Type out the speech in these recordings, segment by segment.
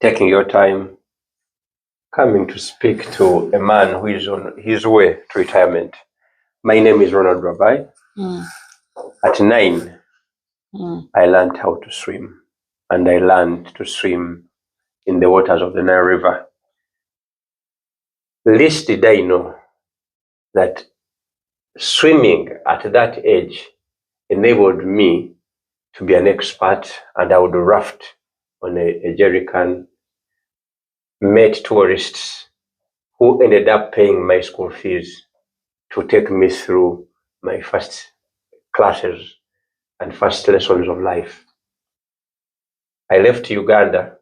Taking your time, coming to speak to a man who is on his way to retirement. My name is Ronald. At 9, I learned how to swim, and I learned to swim in the waters of the Nile River. Least did I know that swimming at that age enabled me to be an expert, and I would raft on a jerry can, met tourists who ended up paying my school fees to take me through my first classes and first lessons of life. I left Uganda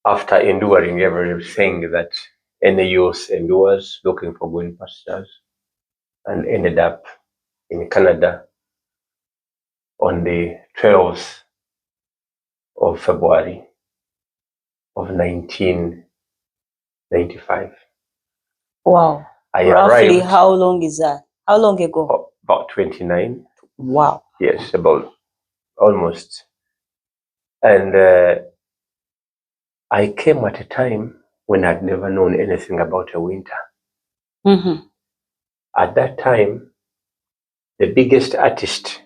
after enduring everything that any youth endures, looking for green pastures, and ended up in Canada on the 12th of February of 1995. Wow. Roughly how long is that? How long ago? About 29. Wow. Yes, about almost. And I came at a time when I'd never known anything about a winter. At that time, the biggest artist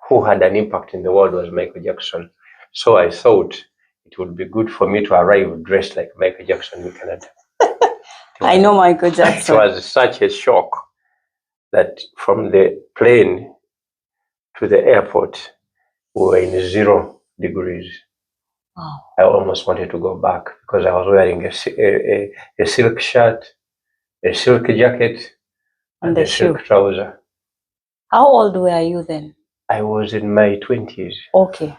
who had an impact in the world was Michael Jackson. So I thought it would be good for me to arrive dressed like Michael Jackson in Canada. I know Michael Jackson. It was such a shock that from the plane to the airport, we were in 0 degrees. Wow. I almost wanted to go back because I was wearing a silk shirt, a silk jacket, and a silk trouser. How old were you then? I was in my 20s. Okay.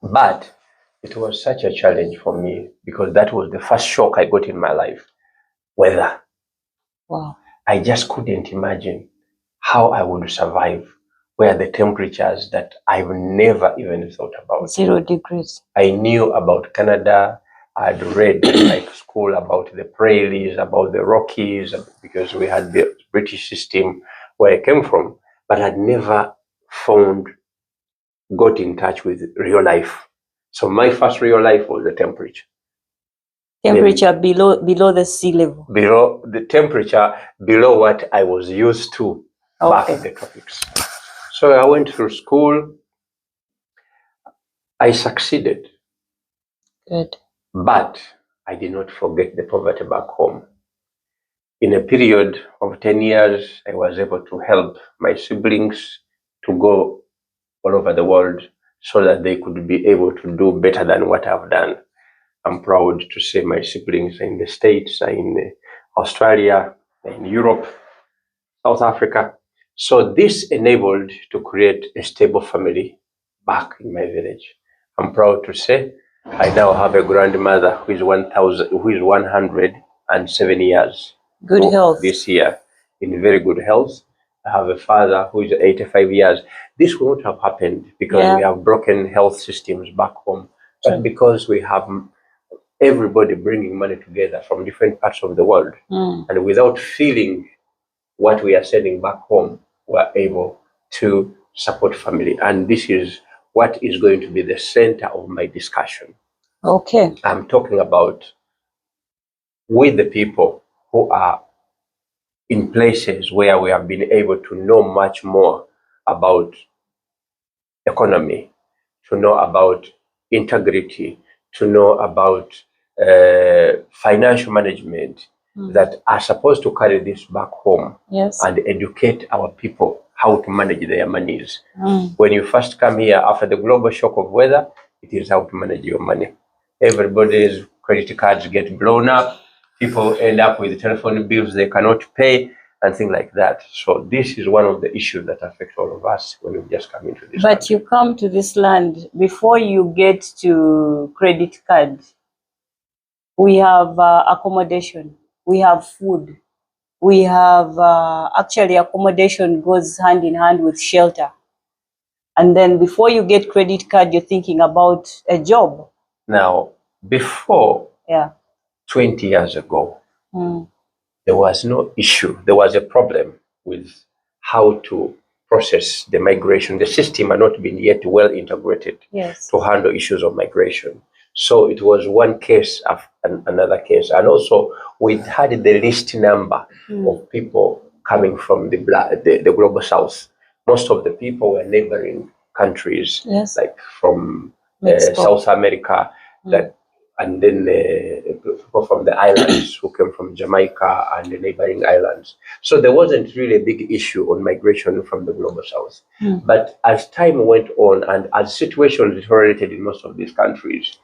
But it was such a challenge for me because that was the first shock I got in my life. Weather. Wow. I just couldn't imagine how I would survive where the temperatures that I've never even thought about. 0 degrees. I knew about Canada. I'd read in my school about the prairies, about the Rockies, because we had the British system where I came from, but I'd never got in touch with real life. So my first real life was the temperature. Temperature below the sea level. Below the temperature, below what I was used to back in the tropics. So I went through school. I succeeded. Good. But I did not forget the poverty back home. In a period of 10 years, I was able to help my siblings to go all over the world so that they could be able to do better than what I've done. I'm proud to say my siblings are in the States, are in Australia, in Europe, South Africa. So this enabled to create a stable family back in my village. I'm proud to say I now have a grandmother who is 107 years. Good health. This year, in very good health. I have a father who is 85 years. This won't have happened because we have broken health systems back home, but because we have everybody bringing money together from different parts of the world, and without feeling what we are sending back home, we're able to support family. And this is what is going to be the center of my discussion. Okay. I'm talking about with the people who are in places where we have been able to know much more about economy, to know about integrity, to know about financial management, that are supposed to carry this back home and educate our people how to manage their monies. When you first come here after the global shock of weather, it is how to manage your money. Everybody's credit cards get blown up. People end up with telephone bills they cannot pay and things like that. So this is one of the issues that affect all of us when we just come into this country. You come to this land, before you get to credit card, we have accommodation, we have food, we have actually accommodation goes hand in hand with shelter. And then before you get credit card, you're thinking about a job. Now, before 20 years ago, there was no issue. There was a problem with how to process the migration. The system had not been yet well integrated Yes. to handle issues of migration. So it was one case after another case. And also, we had the least number of people coming from the global south. Most of the people were neighboring countries, Yes. like from Mexico. South America, that, and then people from the islands who came from Jamaica and the neighboring islands. So there wasn't really a big issue on migration from the global south. But as time went on and as situation deteriorated in most of these countries,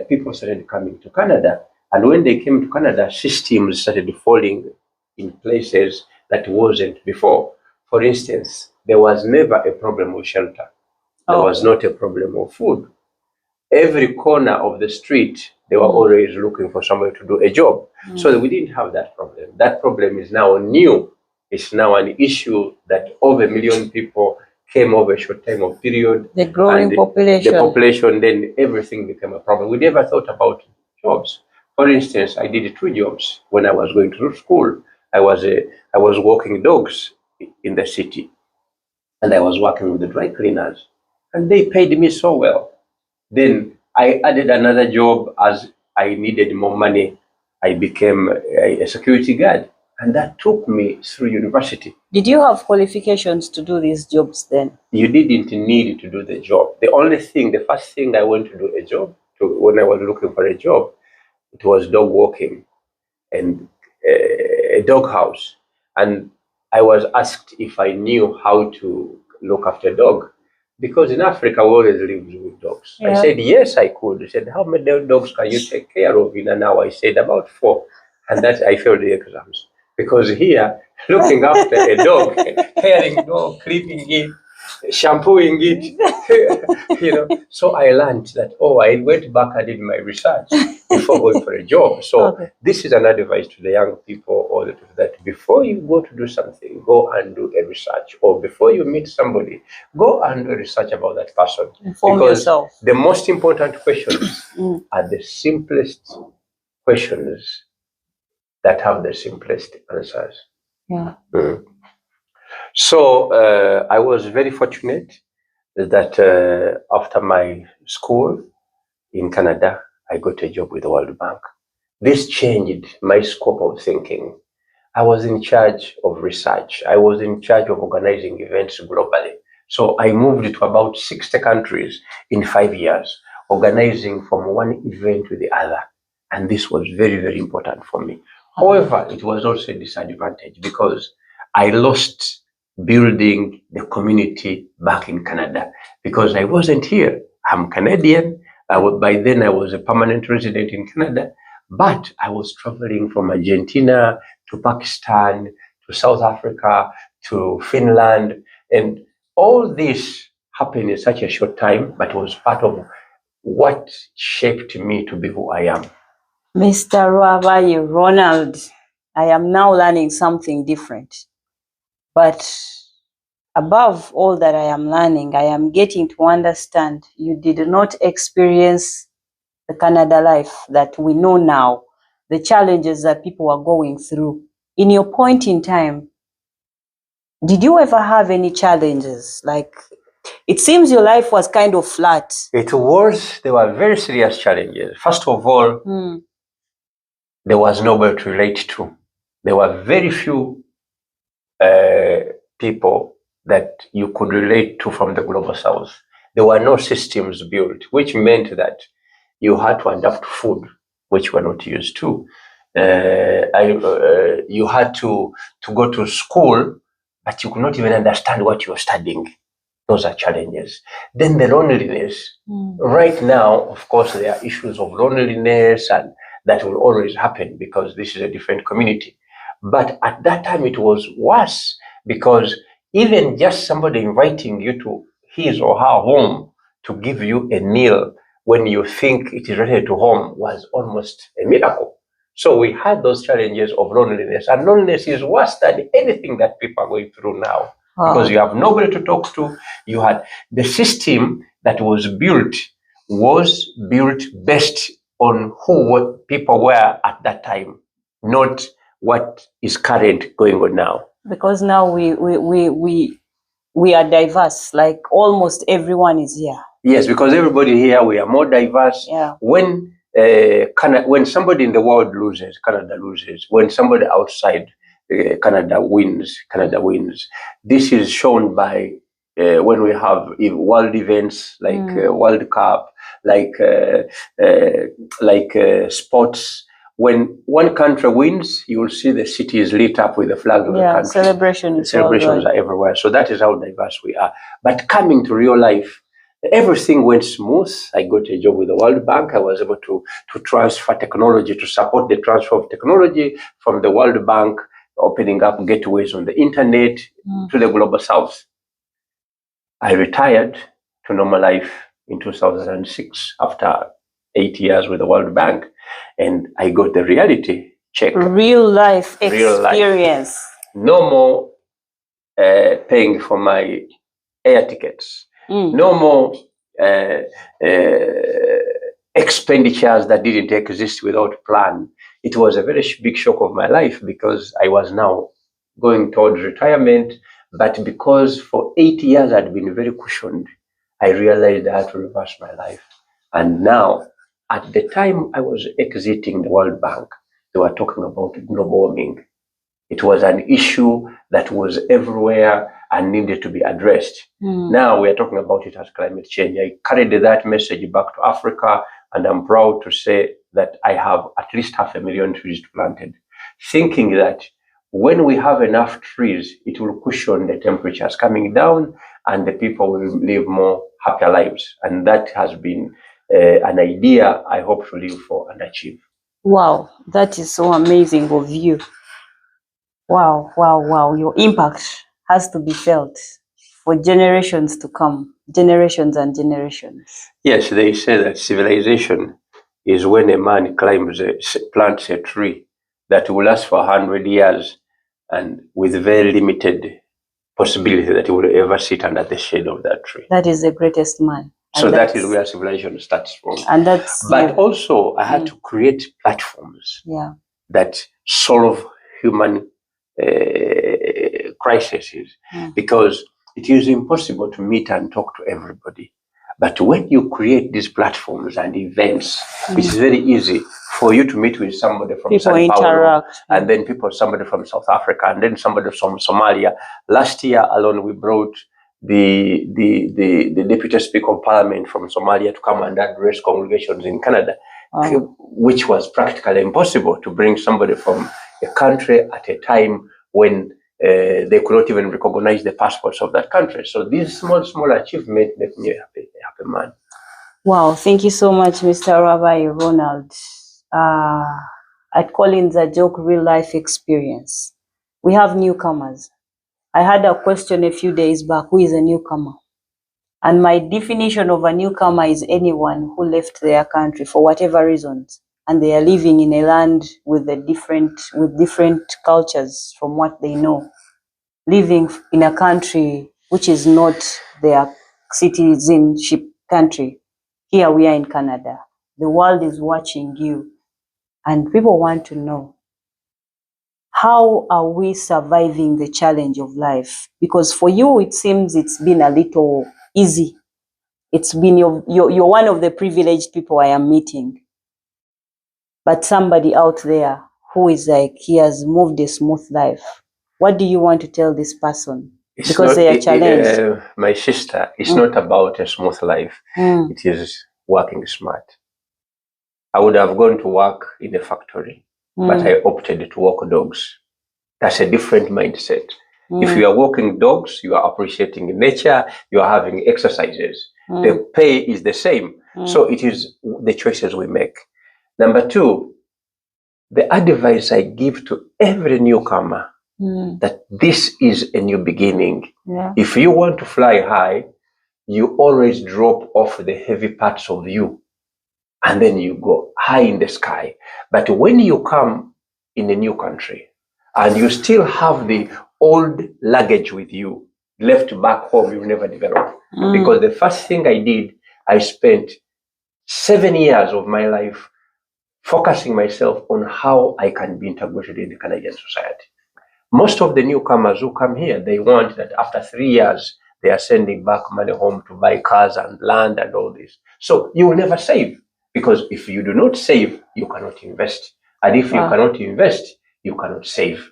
people started coming to Canada. And when they came to Canada, systems started falling in places that wasn't before. For instance, there was never a problem with shelter. There was not a problem of food. Every corner of the street, they were always looking for somebody to do a job. So we didn't have that problem. That problem is now new. It's now an issue that over 1 million people came over a short time of period. The growing and population. The population, then everything became a problem. We never thought about jobs. For instance, I did 2 jobs when I was going to school. I was walking dogs in the city, and I was working with the dry cleaners, and they paid me so well. Then I added another job as I needed more money. I became a security guard, and that took me through university. Did you have qualifications to do these jobs then? You didn't need to do the job. The first thing I went to do a job, when I was looking for a job, it was dog walking and a dog house. And I was asked if I knew how to look after a dog. Because in Africa, we always live with dogs. I said, yes, I could. He said, how many dogs can you take care of in an hour? I said, about 4. And that I failed the exams. Because here, looking after a dog, caring dog, cleaning it, shampooing it, so I learned that, I went back and did my research before going for a job. So this is an advice to the young people, or the people, that before you go to do something, go and do a research, or before you meet somebody, go and do research about that person. Inform because yourself. The most important questions are the simplest questions that have the simplest answers. Yeah. So I was very fortunate that after my school in Canada, I got a job with the World Bank. This changed my scope of thinking. I was in charge of research. I was in charge of organizing events globally. So I moved to about 60 countries in 5 years, organizing from one event to the other. And this was very, very important for me. However, it was also a disadvantage because I lost building the community back in Canada because I wasn't here. I'm Canadian. By then I was a permanent resident in Canada, but I was traveling from Argentina to Pakistan to South Africa to Finland, and all this happened in such a short time, but was part of what shaped me to be who I am. Mr. Ruabayi, Ronald, I am now learning something different. But above all that I am learning, I am getting to understand you did not experience the Canada life that we know now, the challenges that people are going through. In your point in time, did you ever have any challenges? Like, it seems your life was kind of flat. It was. There were very serious challenges. First of all, there was nobody to relate to. There were very few people that you could relate to from the global south. There were no systems built, which meant that you had to adapt food, which we're not used to. You had to go to school, but you could not even understand what you were studying. Those are challenges. Then the loneliness. Right now, of course, there are issues of loneliness, and that will always happen because this is a different community. But at that time, it was worse because even just somebody inviting you to his or her home to give you a meal when you think it is related to home was almost a miracle. So we had those challenges of loneliness, and loneliness is worse than anything that people are going through now. Because you have nobody to talk to. You had the system that was built based on who people were at that time, not what is current going on now. Because now we we are diverse, like almost everyone is here. Yes, because everybody here, we are more diverse. Yeah. When when somebody in the world loses, Canada loses. When somebody outside Canada wins, Canada wins. This is shown by when we have world events like World Cup, like sports. When one country wins, you will see the city is lit up with the flag of the country. Celebrations Celebrations are everywhere. So that is how diverse we are. But coming to real life, everything went smooth. I got a job with the World Bank. I was able to transfer technology, to support the transfer of technology from the World Bank, opening up gateways on the internet to the global south. I retired to normal life in 2006 after 8 years with the World Bank, and I got the reality check. Real life experience. No more paying for my air tickets. No more expenditures that didn't exist without plan. It was a very big shock of my life because I was now going towards retirement, but because for 8 years I'd been very cushioned, I realized I had to reverse my life. And now, at the time I was exiting the World Bank, they were talking about global warming. It was an issue that was everywhere and needed to be addressed. Now we are talking about it as climate change. I carried that message back to Africa, and I'm proud to say that I have at least 500,000 trees planted, thinking that when we have enough trees, it will cushion the temperatures coming down and the people will live more happier lives. And that has been an idea I hope to live for and achieve. Wow, that is so amazing of you. Wow, wow, wow. Your impact has to be felt for generations to come, generations and generations. Yes, they say that civilization is when a man plants a tree that will last for 100 years and with very limited possibility that he will ever sit under the shade of that tree. That is the greatest man. So that is where civilization starts from. And that's but also I had to create platforms that solve human crises, because it is impossible to meet and talk to everybody. But when you create these platforms and events, it's very easy for you to meet with somebody from Sao Paulo, and then somebody from South Africa, and then somebody from Somalia. Last year alone, we brought the Deputy Speaker of Parliament from Somalia to come and address congregations in Canada, which was practically impossible to bring somebody from a country at a time when they could not even recognize the passports of that country. So these small achievements make me a happy man. Wow, thank you so much, Mr. Rabbi Ronald. I'd call it the joke real life experience. We have newcomers. I had a question a few days back, who is a newcomer? And my definition of a newcomer is anyone who left their country for whatever reasons, and they are living in a land with different cultures from what they know, living in a country which is not their citizenship country. Here we are in Canada. The world is watching you, and people want to know, how are we surviving the challenge of life? Because for you, it seems it's been a little easy. It's been you're one of the privileged people I am meeting. But somebody out there who is like, he has moved a smooth life. What do you want to tell this person? Because they are challenged. My sister, it's not about a smooth life. It is working smart. I would have gone to work in a factory, but I opted to walk dogs. That's a different mindset. If you are walking dogs, you are appreciating nature, you are having exercises. The pay is the same. So it is the choices we make. Number two, the advice I give to every newcomer, that this is a new beginning. If you want to fly high, you always drop off the heavy parts of you, and then you go high in the sky. But when you come in a new country and you still have the old luggage with you, left back home, you never develop. Because the first thing I did, I spent 7 years of my life focusing myself on how I can be integrated in the Canadian society. Most of the newcomers who come here, they want that after 3 years, they are sending back money home to buy cars and land and all this. So you will never save, because if you do not save, you cannot invest. And if you cannot invest, you cannot save.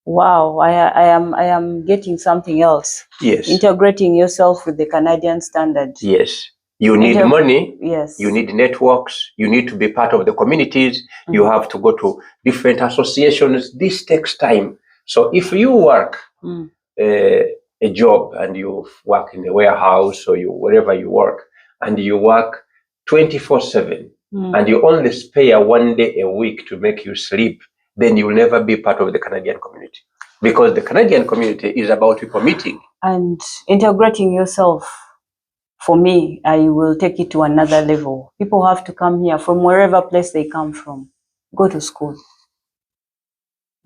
Wow, I am getting something else. Yes. Integrating yourself with the Canadian standard. Yes. You need money. Yes. You need networks. You need to be part of the communities. You have to go to different associations. This takes time. So if you work a job and you work in a warehouse or wherever you work, and you work 24/7, and you only spare 1 day a week to make you sleep, then you will never be part of the Canadian community, because the Canadian community is about people meeting and integrating yourself. For me, I will take it to another level. People have to come here from wherever place they come from. Go to school.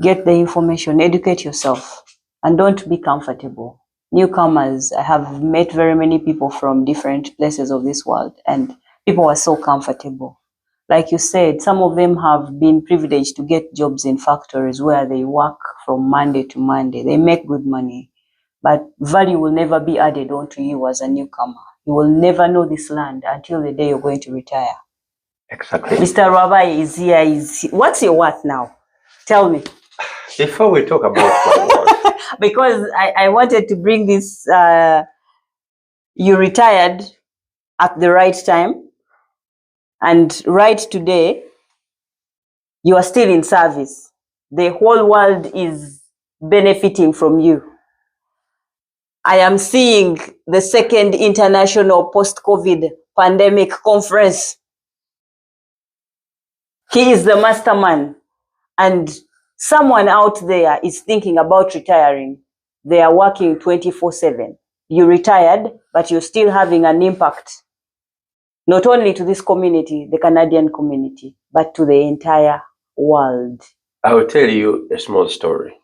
Get the information, educate yourself, and don't be comfortable. Newcomers, I have met very many people from different places of this world, and people are so comfortable. Like you said, some of them have been privileged to get jobs in factories where they work from Monday to Monday. They make good money, but value will never be added onto you as a newcomer. You will never know this land until the day you're going to retire. Exactly. Mr. Rabai is here. What's your worth now? Tell me. Before we talk about my worth, because I wanted to bring this. You retired at the right time, and right today, you are still in service. The whole world is benefiting from you. I am seeing the second international post-COVID pandemic conference. He is the mastermind, and someone out there is thinking about retiring. They are working 24/7. You retired, but you're still having an impact, not only to this community, the Canadian community, but to the entire world. I will tell you a small story.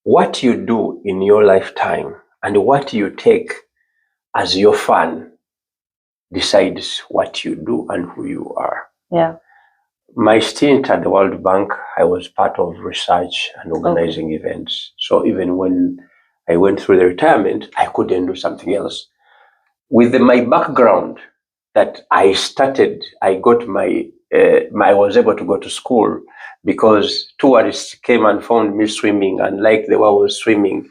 What you do in your lifetime and what you take as your fun decides what you do and who you are. Yeah. My stint at the World Bank, I was part of research and organizing events. So even when I went through the retirement, I couldn't do something else. With my background that I started, I got I was able to go to school because tourists came and found me swimming, and like the way I was swimming,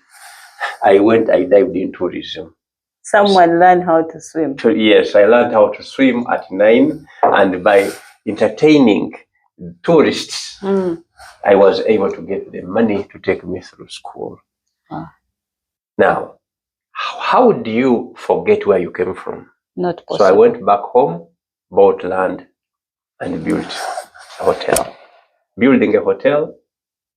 I dived in tourism. Someone learned how to swim. Yes, I learned how to swim at 9, and by entertaining tourists, I was able to get the money to take me through school. Now, how do you forget where you came from? Not possible. So I went back home, bought land, and built a hotel. Building a hotel,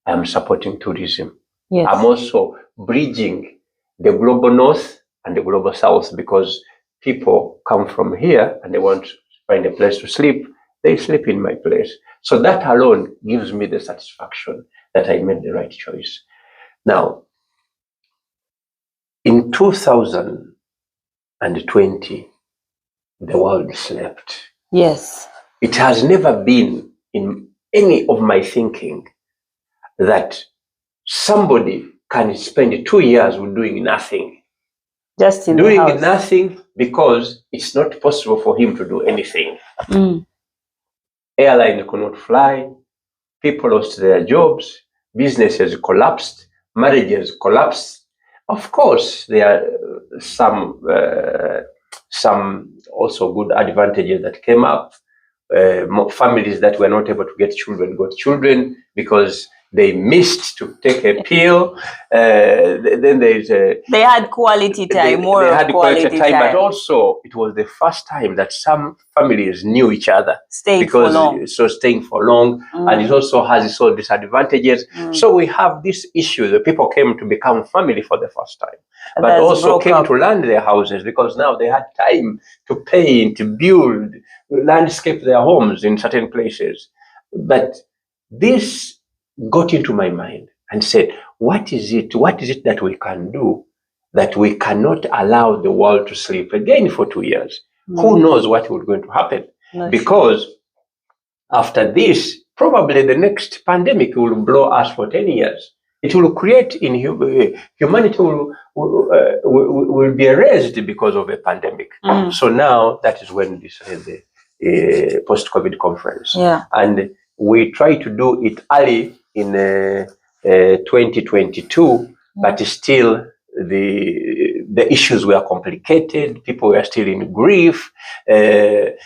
I'm supporting tourism. Yes. I'm also bridging the global north and the global south, because people come from here and they want to find a place to sleep. They sleep in my place. So that alone gives me the satisfaction that I made the right choice. Now, in 2020, the world slept. Yes. It has never been in any of my thinking that somebody can spend 2 years with doing nothing. Just in doing the house. Nothing, because it's not possible for him to do anything. Airline could not fly, people lost their jobs, businesses collapsed, marriages collapsed. Of course, there are some also good advantages that came up. Families that were not able to get children got children because they missed to take a pill. Then they had quality time, they had quality time, but also it was the first time that some families knew each other. Staying for long. And it also has its own disadvantages. So we have this issue that people came to become family for the first time, but also came to land their houses because now they had time to paint, to build, landscape their homes in certain places. But this got into my mind and said, what is it that we can do that we cannot allow the world to sleep again for 2 years? Who knows what was going to happen? Because after this, probably the next pandemic will blow us for 10 years. It will create in humanity will be erased because of a pandemic. So now that is when this the post-COVID conference. Yeah. And we try to do it early in 2022, but still the issues were complicated. People were still in grief. The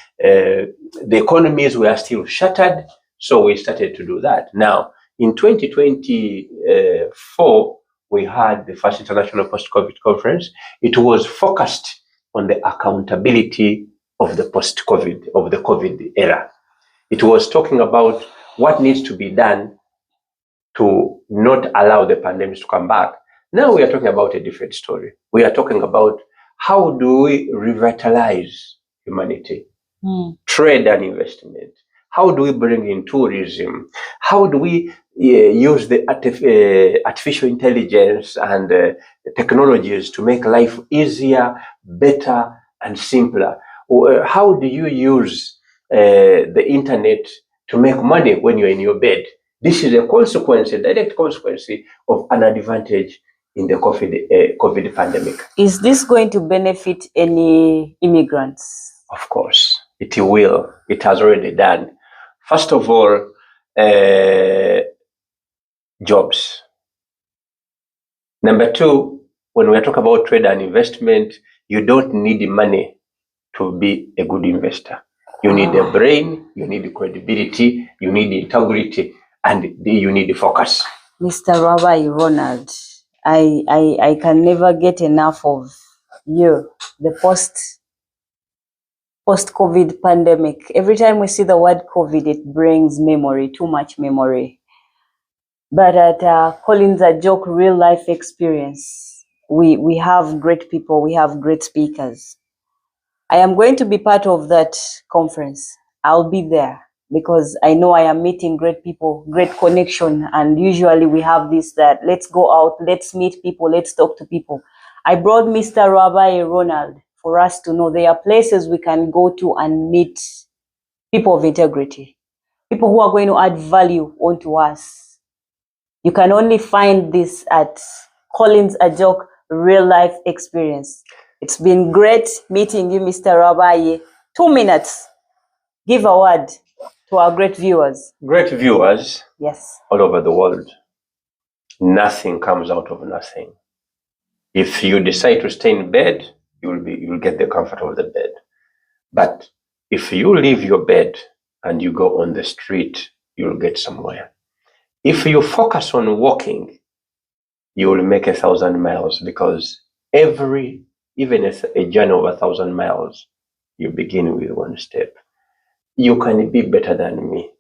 economies were still shattered. So we started to do that. Now, in 2024, we had the first international post-COVID conference. It was focused on the accountability of the post-COVID, of the COVID era. It was talking about what needs to be done to not allow the pandemic to come back. Now we are talking about a different story. We are talking about how do we revitalize humanity, trade and investment. How do we bring in tourism? How do we use the artificial intelligence and technologies to make life easier, better, and simpler? How do you use the internet to make money when you're in your bed? This is a consequence, a direct consequence of an advantage in the COVID pandemic. Is this going to benefit any immigrants? Of course, it will. It has already done. First of all, jobs. Number two, when we talk about trade and investment, you don't need money to be a good investor. You need a brain, you need credibility, you need integrity, and you need focus. Mr. Rabbi Ronald, I can never get enough of you. The post-COVID pandemic. Every time we see the word COVID, it brings memory, too much memory. But at Collins a Joke real life experience, we have great people, we have great speakers. I am going to be part of that conference. I'll be there because I know I am meeting great people, great connection. And usually we have this, that let's go out, let's meet people, let's talk to people. I brought Mr. Rabbi Ronald for us to know there are places we can go to and meet people of integrity, people who are going to add value onto us. You can only find this at Collins a Joke real life experience. It's been great meeting you, Mr. Rabbi. 2 minutes. Give a word to our great viewers. Great viewers. Yes. All over the world. Nothing comes out of nothing. If you decide to stay in bed, you'll get the comfort of the bed. But if you leave your bed and you go on the street, you'll get somewhere. If you focus on walking, you will make 1,000 miles, because even a journey of 1,000 miles, you begin with one step. You can be better than me.